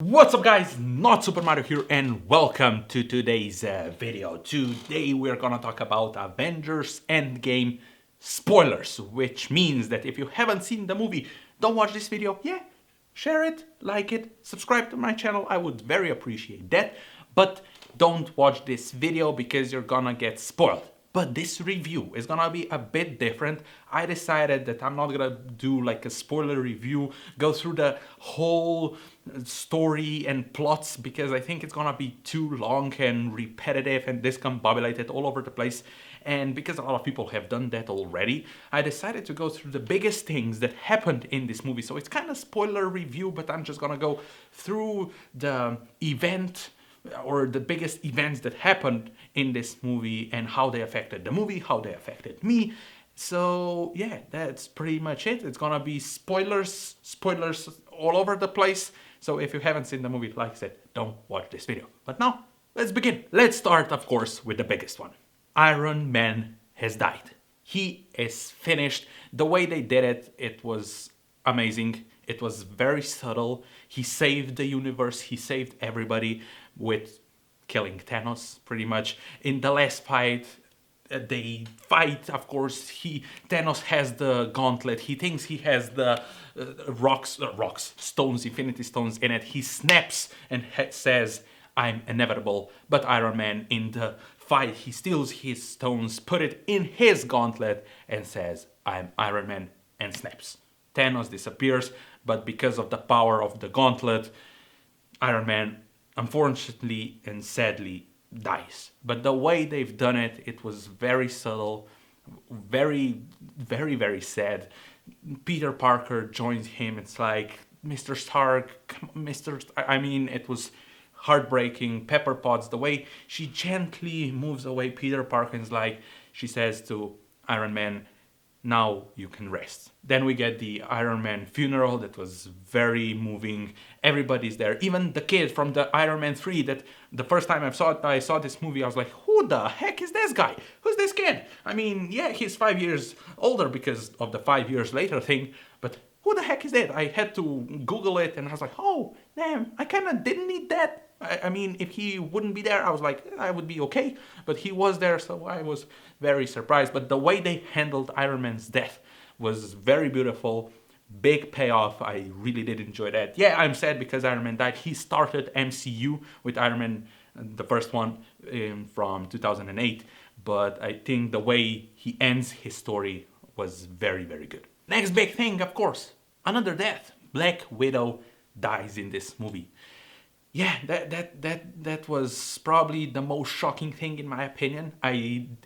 What's up guys, not Super Mario here and welcome to today's video. Today we're gonna talk about Avengers Endgame spoilers, which means that if you haven't seen the movie, don't watch this video. Yeah, share it, like it, subscribe to my channel, I would very appreciate that. But don't watch this video because you're gonna get spoiled. But this review is gonna be a bit different. I decided that I'm not gonna do like a spoiler review, go through the whole story and plots because I think it's gonna be too long and repetitive and discombobulated all over the place. And because a lot of people have done that already, I decided to go through the biggest things that happened in this movie. So it's kind of spoiler review, but I'm just gonna go through the event or the biggest events that happened in this movie and how they affected the movie, how they affected me. So yeah, that's pretty much it. It's gonna be spoilers all over the place. So if you haven't seen the movie, like I said, don't watch this video. But now, let's begin. Let's start, of course, with the biggest one. Iron Man has died. He is finished. The way they did it, it was amazing. It was very subtle. He saved the universe. He saved everybody with killing Thanos, pretty much. In the last fight, they fight. Of course, Thanos has the gauntlet. He thinks he has the stones, Infinity Stones in it. He snaps and says, "I'm inevitable." But Iron Man, in the fight, he steals his stones, put it in his gauntlet, and says, "I'm Iron Man," and snaps. Thanos disappears, but because of the power of the gauntlet, Iron Man, unfortunately and sadly, dies. But the way they've done it, it was very subtle, very sad. Peter Parker joins him. It's like, Mr. Stark, I mean, it was heartbreaking. Pepper Potts, the way she gently moves away Peter Parker, is like, she says to Iron Man, "Now you can rest." Then we get the Iron Man funeral that was very moving. Everybody's there. Even the kid from the Iron Man 3 that the first time I saw this movie, I was like, who the heck is this guy? Who's this kid? I mean, yeah, he's 5 years older because of the 5 years later thing, but who the heck is that? I had to Google it and I was like, oh, damn, I kind of didn't need that. I mean, if he wouldn't be there, I was like, I would be okay. But he was there, so I was very surprised. But the way they handled Iron Man's death was very beautiful. Big payoff. I really did enjoy that. Yeah, I'm sad because Iron Man died. He started MCU with Iron Man, the first one from 2008. But I think the way he ends his story was very good. Next big thing, of course, another death. Black Widow dies in this movie. Yeah, that was probably the most shocking thing in my opinion.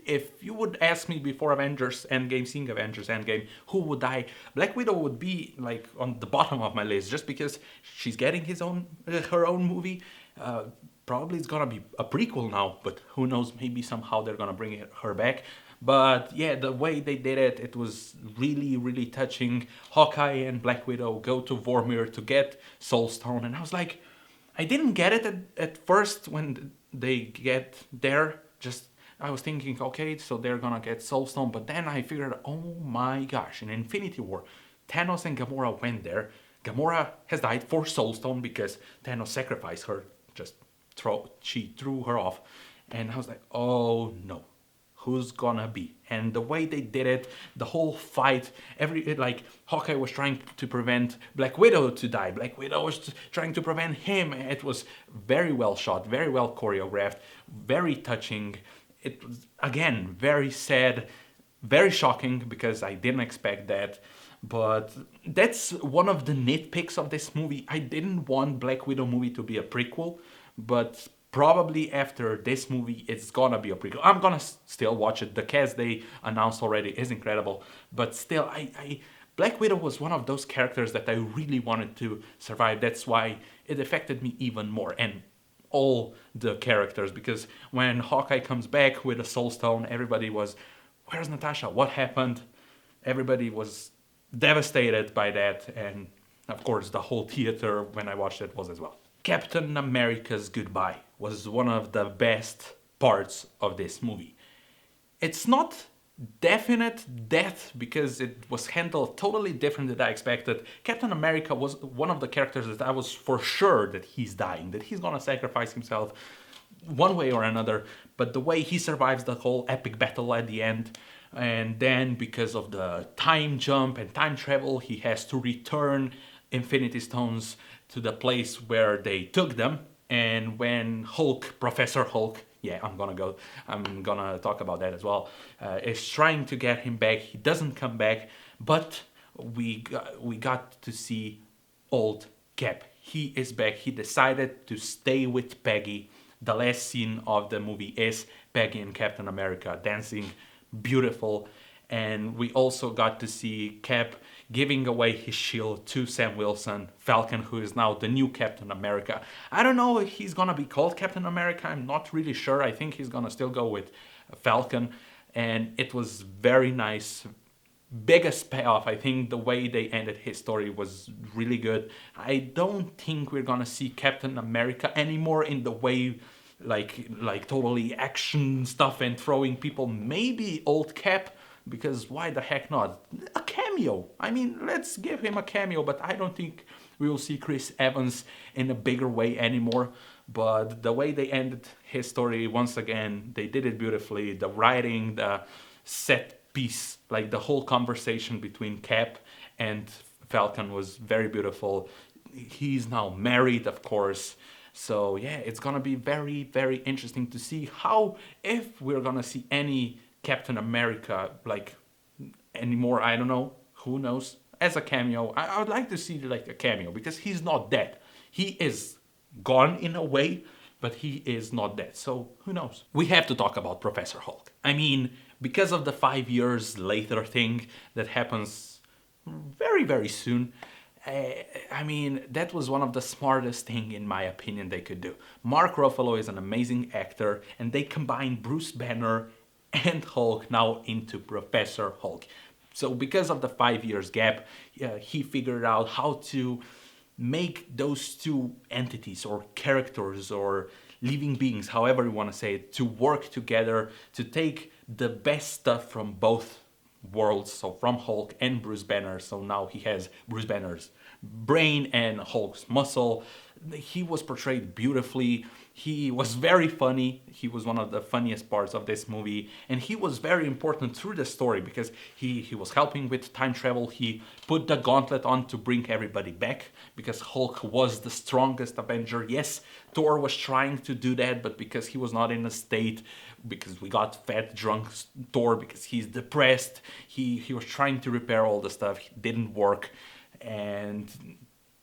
If you would ask me before Avengers Endgame, seeing Avengers Endgame, who would die, Black Widow would be like on the bottom of my list just because she's getting her own movie. Probably it's gonna be a prequel now, but who knows? Maybe somehow they're gonna bring her back. But yeah, the way they did it, it was really touching. Hawkeye and Black Widow go to Vormir to get Soul Stone, and I was like, I didn't get it at first when they get there. Just I was thinking, okay, so they're gonna get Soul Stone, but then I figured, oh my gosh, in Infinity War, Thanos and Gamora went there. Gamora has died for Soul Stone because Thanos sacrificed her. She threw her off, and I was like, oh no, who's gonna be? And the way they did it, the whole fight, Hawkeye was trying to prevent Black Widow to die. Black Widow was trying to prevent him. It was very well shot, very well choreographed, very touching. It was, again, very sad, very shocking because I didn't expect that. But that's one of the nitpicks of this movie. I didn't want Black Widow movie to be a prequel, but probably after this movie it's gonna be a prequel. I'm gonna still watch it. The cast they announced already is incredible, but still, Black Widow was one of those characters that I really wanted to survive. That's why it affected me even more, and all the characters, because when Hawkeye comes back with a Soul Stone, everybody was, where's Natasha? What happened? Everybody was devastated by that, and of course the whole theater when I watched it was as well. Captain America's goodbye was one of the best parts of this movie. It's not definite death because it was handled totally different than I expected. Captain America was one of the characters that I was for sure that he's dying, that he's gonna sacrifice himself one way or another. But the way he survives the whole epic battle at the end, and then because of the time jump and time travel, he has to return Infinity Stones to the place where they took them. And when Hulk, Professor Hulk, yeah, I'm gonna talk about that as well, is trying to get him back, he doesn't come back, but we got to see old Cap. He is back. He decided to stay with Peggy. The last scene of the movie is Peggy and Captain America dancing, beautiful. And we also got to see Cap giving away his shield to Sam Wilson, Falcon, who is now the new Captain America. I don't know if he's gonna be called Captain America. I'm not really sure. I think he's gonna still go with Falcon. And it was very nice, biggest payoff. I think the way they ended his story was really good. I don't think we're gonna see Captain America anymore in the way like totally action stuff and throwing people. Maybe old Cap, because why the heck not? A cameo. I mean, let's give him a cameo, but I don't think we will see Chris Evans in a bigger way anymore. But the way they ended his story, once again, they did it beautifully. The writing, the set piece, like the whole conversation between Cap and Falcon was very beautiful. He's now married, of course. So yeah, it's gonna be very, very interesting to see how, if we're gonna see any Captain America like anymore. I don't know. Who knows? As a cameo, I would like to see like a cameo because he's not dead. He is gone in a way, but he is not dead. So who knows? We have to talk about Professor Hulk. I mean, because of the 5 years later thing that happens very, very soon. I mean, that was one of the smartest thing in my opinion they could do. Mark Ruffalo is an amazing actor, and they combine Bruce Banner and Hulk now into Professor Hulk. So because of the 5 years gap, he figured out how to make those two entities or characters or living beings, however you want to say it, to work together to take the best stuff from both worlds, so from Hulk and Bruce Banner. So now he has Bruce Banner's brain and Hulk's muscle. He was portrayed beautifully. He was very funny. He was one of the funniest parts of this movie, and he was very important through the story because he was helping with time travel. He put the gauntlet on to bring everybody back because Hulk was the strongest Avenger. Yes, Thor was trying to do that, but because he was not in a state, because we got fat drunk Thor, because he's depressed, he was trying to repair all the stuff. It didn't work, and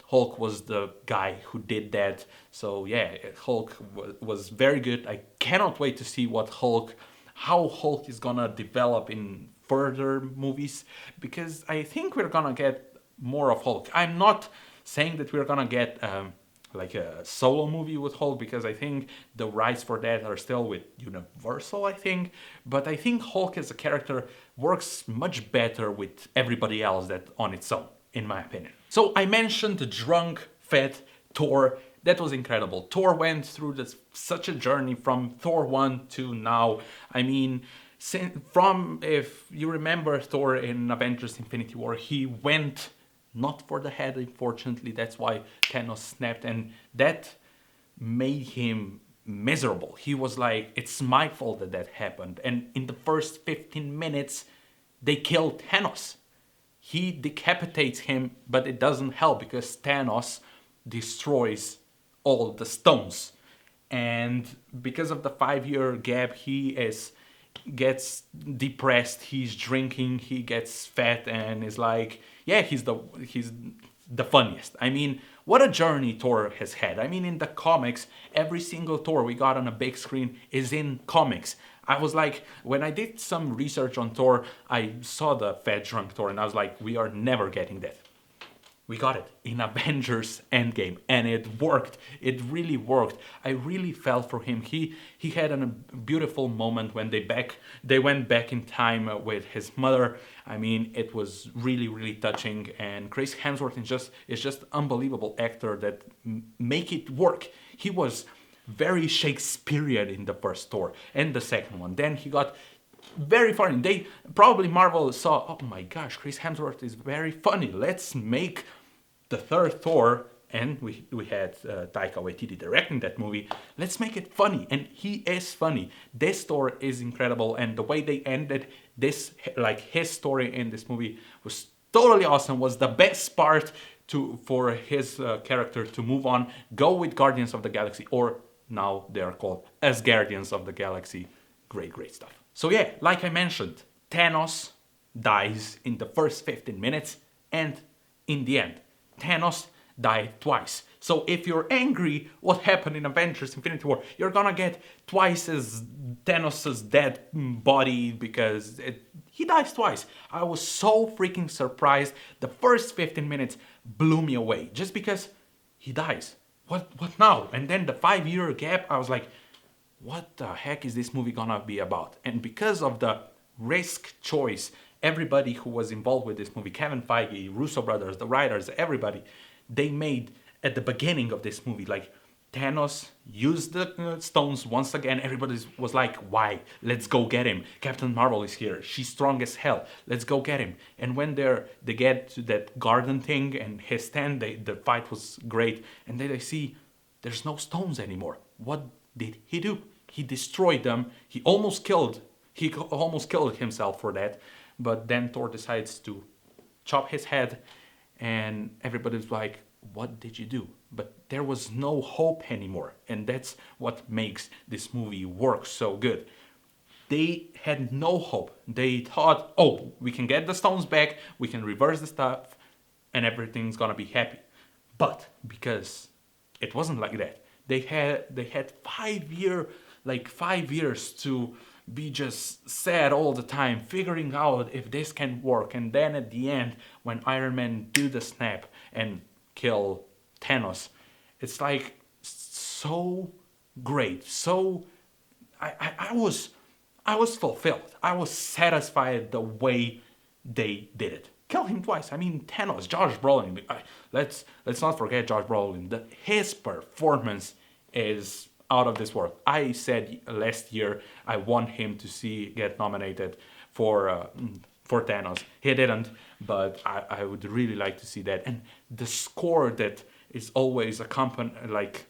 Hulk was the guy who did that. So yeah, Hulk was very good. I cannot wait to see how Hulk is gonna develop in further movies, because I think we're gonna get more of Hulk. I'm not saying that we're gonna get like a solo movie with Hulk, because I think the rights for that are still with Universal, I think. But I think Hulk as a character works much better with everybody else that on its own, in my opinion. So I mentioned the drunk, fat Thor. That was incredible. Thor went through such a journey from Thor 1 to now. I mean, if you remember Thor in Avengers Infinity War, he went not for the head, unfortunately. That's why Thanos snapped, and that made him miserable. He was like, it's my fault that happened. And in the first 15 minutes, they killed Thanos. He decapitates him, but it doesn't help because Thanos destroys all the stones. And because of the 5 year gap, gets depressed, he's drinking, he gets fat, and is like, yeah, he's the funniest. I mean, what a journey Thor has had. I mean, in the comics, every single Thor we got on a big screen is in comics. I was like, when I did some research on Thor, I saw the fat drunk Thor, and I was like, we are never getting that. We got it in Avengers Endgame, and it worked. It really worked. I really felt for him. He had a beautiful moment when they went back in time with his mother. I mean, it was really, really touching. And Chris Hemsworth is just unbelievable actor that make it work. He was very Shakespearean in the first Thor and the second one. Then he got very funny. They probably Marvel saw, oh my gosh, Chris Hemsworth is very funny. Let's make the third Thor, and we had Taika Waititi directing that movie. Let's make it funny, and he is funny. This Thor is incredible, and the way they ended this, like his story in this movie, was totally awesome. Was the best part to for his character to move on, go with Guardians of the Galaxy, or now they are called as Guardians of the Galaxy. Great, great stuff. So yeah, like I mentioned, Thanos dies in the first 15 minutes, and in the end, Thanos died twice. So if you're angry what happened in Avengers Infinity War, you're gonna get twice as Thanos' dead body because he dies twice. I was so freaking surprised. The first 15 minutes blew me away just because he dies. What now? And then the 5-year gap, I was like, what the heck is this movie gonna be about? And because of the risk choice, everybody who was involved with this movie, Kevin Feige, Russo brothers, the writers, everybody, they made at the beginning of this movie, like Thanos used the stones once again. Everybody was like, why? Let's go get him. Captain Marvel is here. She's strong as hell. Let's go get him. And when they get to that garden thing and his stand, the fight was great. And then they see there's no stones anymore. What did he do? He destroyed them. He almost killed himself for that. But then Thor decides to chop his head, and everybody's like, what did you do? But there was no hope anymore, and that's what makes this movie work so good. They had no hope. They thought, oh, we can get the stones back, we can reverse the stuff, and everything's gonna be happy. But because it wasn't like that, they had 5 years to be just sad all the time, figuring out if this can work. And then at the end, when Iron Man do the snap and kill Thanos, it's like so great. So I was fulfilled. I was satisfied the way they did it. Kill him twice. I mean, Thanos, Josh Brolin. Let's not forget Josh Brolin. His performance is out of this world. I said last year I want him to get nominated for Thanos. He didn't, but I would really like to see that. And the score that is always like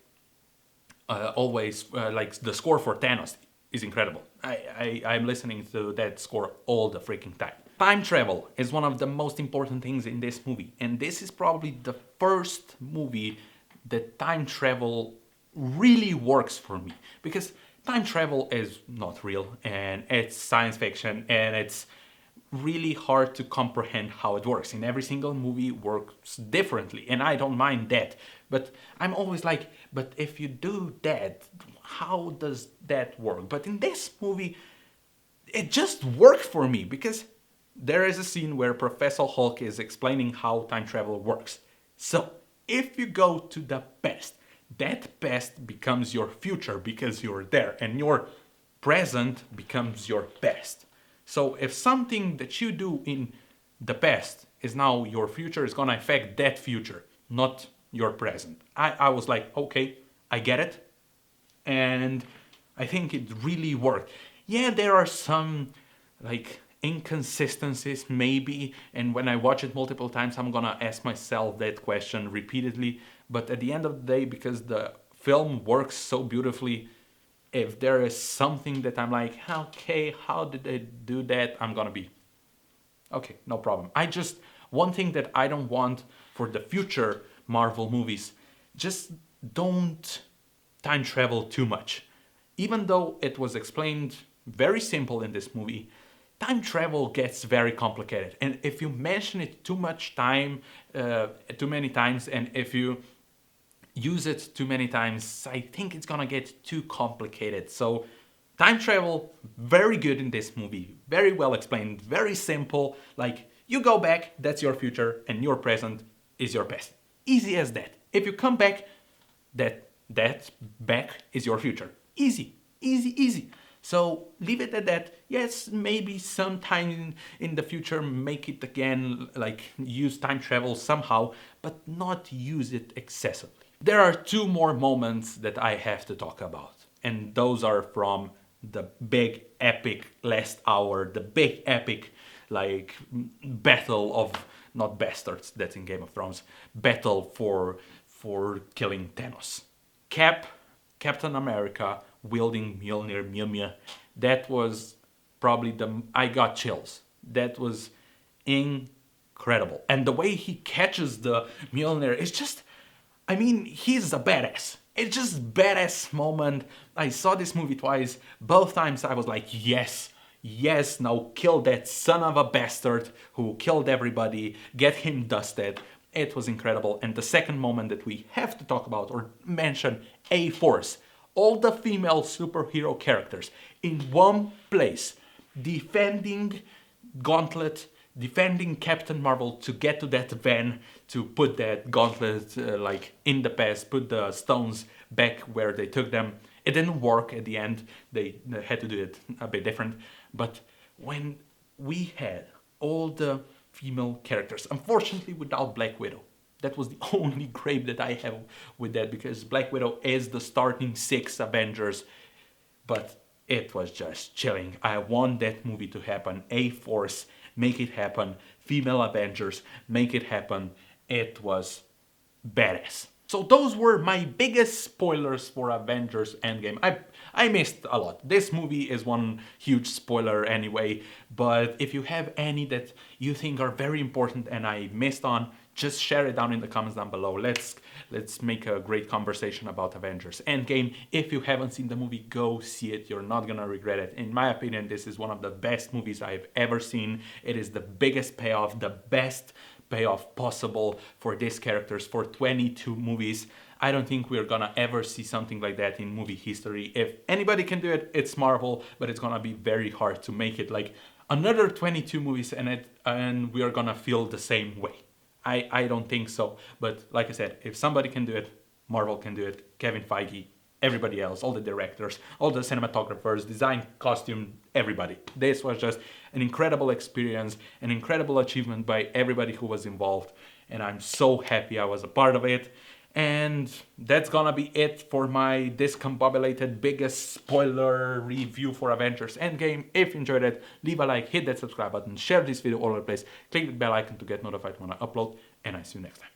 the score for Thanos is incredible. I'm listening to that score all the freaking time. Time travel is one of the most important things in this movie, and this is probably the first movie that time travel really works for me, because time travel is not real and it's science fiction and it's really hard to comprehend how it works. In every single movie works differently, and I don't mind that, but I'm always like, but if you do that, how does that work? But in this movie it just worked for me, because there is a scene where Professor Hulk is explaining how time travel works. So if you go to the past, that past becomes your future because you're there, and your present becomes your past. So if something that you do in the past is now your future, is gonna affect that future, not your present. I was like, okay, I get it. And I think it really worked. Yeah, there are some like inconsistencies maybe, and when I watch it multiple times I'm gonna ask myself that question repeatedly. But at the end of the day, because the film works so beautifully, if there is something that I'm like, okay, how did they do that, I'm gonna be okay, no problem. One thing that I don't want for the future Marvel movies, just don't time travel too much. Even though it was explained very simple in this movie, time travel gets very complicated. And if you mention it too many times, and if you use it too many times, I think it's gonna get too complicated. So time travel, very good in this movie, very well explained, very simple. Like, you go back, that's your future, and your present is your past. Easy as that. If you come back, that back is your future. Easy, easy, easy. So leave it at that. Yes, maybe sometime in the future make it again, like use time travel somehow, but not use it excessively. There are two more moments that I have to talk about, and those are from the big epic last hour, the big epic like battle of not bastards, that's in Game of Thrones, battle for killing Thanos. Captain America wielding Mjolnir Mew Mew. That was probably I got chills. That was incredible. And the way he catches the Mjolnir is just, I mean, he's a badass. It's just badass moment. I saw this movie twice. Both times I was like, yes, yes, now kill that son of a bastard who killed everybody. Get him dusted. It was incredible. And the second moment that we have to talk about or mention, A-Force. All the female superhero characters in one place defending Gauntlet, defending Captain Marvel to get to that van to put that gauntlet like in the past, put the stones back where they took them. It didn't work at the end. They had to do it a bit different. But when we had all the female characters, unfortunately without Black Widow, that was the only gripe that I have with that, because Black Widow is the starting 6 Avengers, but it was just chilling. I want that movie to happen. A-Force, make it happen. Female Avengers, make it happen. It was badass. So those were my biggest spoilers for Avengers Endgame. I missed a lot. This movie is one huge spoiler anyway, but if you have any that you think are very important and I missed on, just share it down in the comments down below. Let's make a great conversation about Avengers Endgame. If you haven't seen the movie, go see it. You're not gonna regret it. In my opinion, this is one of the best movies I've ever seen. It is the biggest payoff, the best payoff possible for these characters for 22 movies. I don't think we're gonna ever see something like that in movie history. If anybody can do it, it's Marvel, but it's gonna be very hard to make it like another 22 movies and we are gonna feel the same way. I don't think so. But like I said, if somebody can do it, Marvel can do it. Kevin Feige, everybody else, all the directors, all the cinematographers, design, costume, everybody. This was just an incredible experience, an incredible achievement by everybody who was involved. And I'm so happy I was a part of it. And that's gonna be it for my discombobulated biggest spoiler review for Avengers Endgame. If you enjoyed it, leave a like, hit that subscribe button, share this video all over the place, click the bell icon to get notified when I upload, and I see you next time.